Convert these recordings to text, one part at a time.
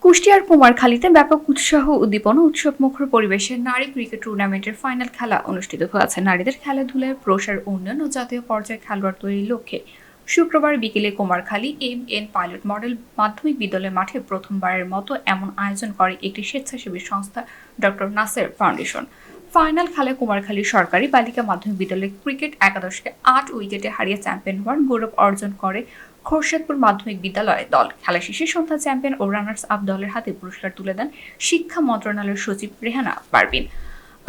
কুষ্টিয়ার কুমারখালীতে ব্যাপক উৎসাহ উদ্দীপনা উৎসবমুখর পরিবেশে নারী ক্রিকেট টুর্নামেন্টের ফাইনাল খেলা অনুষ্ঠিত হয়েছে। নারীদের খেলাধুলায় প্রসার উন্নয়ন ও জাতীয় পর্যায়ে খেলোয়াড় তৈরির লক্ষ্যে শুক্রবার বিকেলে কুমারখালী এম.এন. পাইলট মডেল মাধ্যমিক বিদ্যালয় মাঠে প্রথমবারের মতো এমন আয়োজন করে একটি স্বেচ্ছাসেবী সংস্থা ডক্টর নাসের ফাউন্ডেশন। ফাইনাল খেলায় কুমারখালী সরকারি বালিকা মাধ্যমিক বিদ্যালয়ের ক্রিকেট একাদশকে 8 উইকেটে হারিয়ে চ্যাম্পিয়ন হওয়ার গৌরব অর্জন করে খোরশেদপুর মাধ্যমিক বিদ্যালয় দল। খেলা শেষে সন্ধ্যা চ্যাম্পিয়ন ও রানার্স আপ দলের হাতে পুরস্কার তুলে দেন শিক্ষা মন্ত্রণালয়ের সচিব রেহানা পারভিন।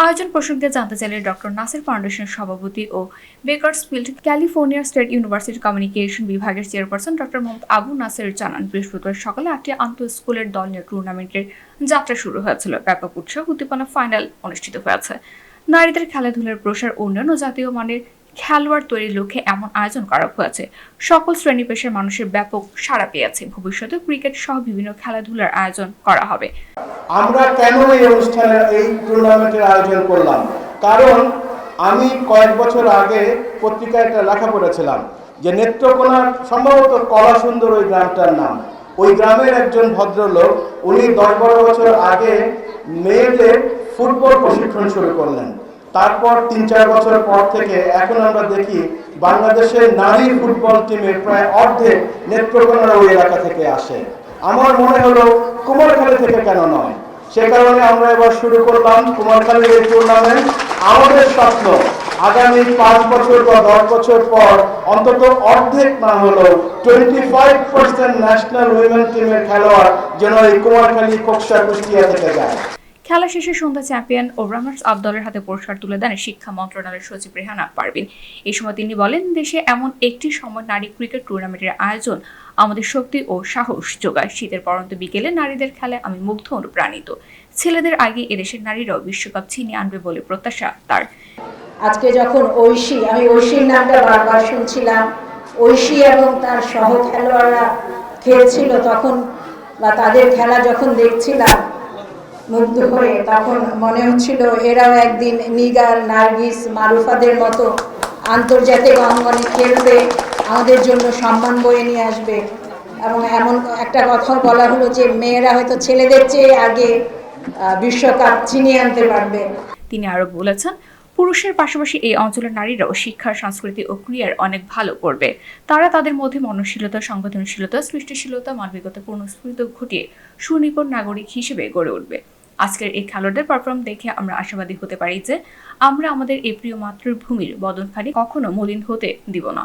আয়োজন প্রসঙ্গে জানতে চাইলে ডক্টর নাসের ফাউন্ডেশনের সভাপতি ও বেকারসফিল্ড ক্যালিফোর্নিয়া স্টেট ইউনিভার্সিটি কমিউনিকেশন বিভাগের চেয়ারপারসন ডক্টর মোহাম্মদ আবু নাসের জানান, বৃহস্পতিবার সকালে 8টি আন্তঃস্কুলের দল নিয়ে টুর্নামেন্টের যাত্রা শুরু হয়েছিল। ব্যাপক উৎসাহ উদ্দীপনা ফাইনাল অনুষ্ঠিত হয়েছে। নারীদের খেলাধুলার প্রসার উন্নয়ন ও জাতীয় মানের খেলোয়াড় তৈরির লক্ষ্যে এমন আয়োজন করা হয়েছে। সকল শ্রেণী পেশার মানুষের ব্যাপক সাড়া পেয়েছে। ভবিষ্যতে ক্রিকেট সহ বিভিন্ন খেলাধুলার আয়োজন করা হবে। আমরা কেন এই অনুষ্ঠানের এই টুর্নামেন্টের আয়োজন করলাম? কারণ আমি কয়েক বছর আগে পত্রিকায় একটা লেখা পড়েছিলাম যে নেত্রকোনার সম্ভবত কলা সুন্দর ওই গ্রামটার নাম। ওই গ্রামের একজন ভদ্রলোক, উনি 10-12 বছর আগে মেয়েদের ফুটবল প্রশিক্ষণ শুরু করলেন। তারপর 3-4 বছর পর থেকে এখন আমরা দেখি বাংলাদেশের নারী ফুটবল টিমের প্রায় অর্ধেক নেত্রকোনার ওই এলাকা থেকে আসে। আমার মনে হলো কুমারখালী থেকে কেন নয়, সে কারণে আমরা এবার শুরু করলাম কুমারখালীর এই টুর্নামেন্ট। আমাদের স্বপ্ন আগামী 5 বছর বা 10 বছর পর অন্তত অর্ধেক না হলেও 25% ন্যাশনাল উইমেন টিমের খেলোয়াড় যেন এই কুমারখালী, খোকসা, কুষ্টিয়া থেকে যায়। খেলা শেষে সন্ধ্যা চ্যাম্পিয়ন ও রানার্স আপ দলের হাতে পুরস্কার তুলে দেন শিক্ষা মন্ত্রণালয়ের সচিব রেহানা পারভিন। এই সময় তিনি বলেন, দেশে এমন একটি সময় নারী ক্রিকেট টুর্নামেন্টের আয়োজন আমাদের শক্তি ও সাহস যোগায়। শীতের পরন্ত বিকেলে নারীদের খেলায় আমি মুগ্ধ অনুপ্রাণিত। ছেলেদের আগে এদেশের নারীরাও বিশ্বকাপ ছিনিয়ে আনবে বলে প্রত্যাশা তার। আজকে যখন ঐশী, আমি ঐশীর নামটা বারবার শুনছিলাম, ঐশী এবং তার সহ খেলোয়াড়রা খেলছিল তখন, বা তাদের খেলা যখন দেখছিলাম মুগ্ধ হয়ে, তখন মনে হচ্ছিল এরাও একদিন নিগার, নার্গিস, মারুফাদের মতো আন্তর্জাতিক অঙ্গনে খেলবে, আমাদের জন্য সম্মান বয়ে নিয়ে আসবে। এবং এমন একটা কথাও বলা হলো যে মেয়েরা হয়তো ছেলেদের চেয়ে আগে বিশ্বকাপ ছিনিয়ে আনতে পারবে। তিনি আরো বলেছেন, পুরুষের পাশাপাশি এই অঞ্চলের নারীরাও শিক্ষা, সংস্কৃতি ও ক্রিয়ার অনেক ভালো করবে। তারা তাদের মধ্যে মননশীলতা, সংবেদনশীলতা, সৃষ্টিশীলতা, মানবিকতাপূর্ণ স্ফূর্তি ঘটিয়ে সুনিপুণ নাগরিক হিসেবে গড়ে উঠবে। আজকের এই খেলোয়াড়দের পারফর্ম দেখে আমরা আশাবাদী হতে পারি যে আমরা আমাদের এই প্রিয় মাতৃভূমির বদনখানি কখনো মলিন হতে দিব না।